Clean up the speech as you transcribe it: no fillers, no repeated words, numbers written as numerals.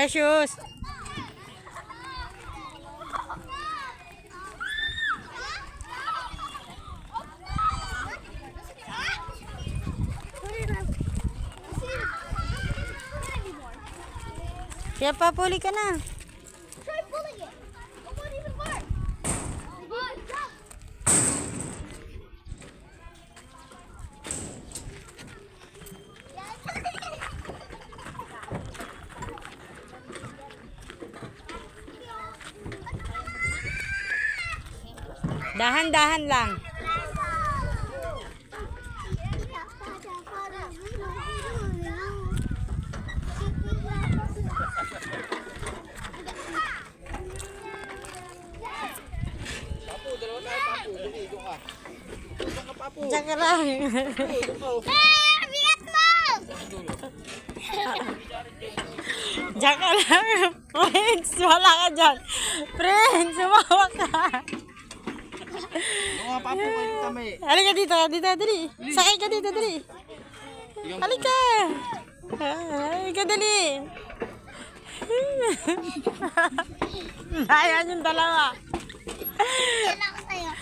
Precious. Kaya papuli ka na. Try pulling it. It won't even work. Come on, jump. Dahan-dahan lang. Diyan ka lang. Bigat mo! Diyan ka lang. Prince, wala ka dyan. Prince, sumawa ka. Mga papo kayo kami. Halika dito, dali. Sakay ka dito, dali. Halika. Halika, dali. Ayan yung dalawa. Kailangan ko sa'yo.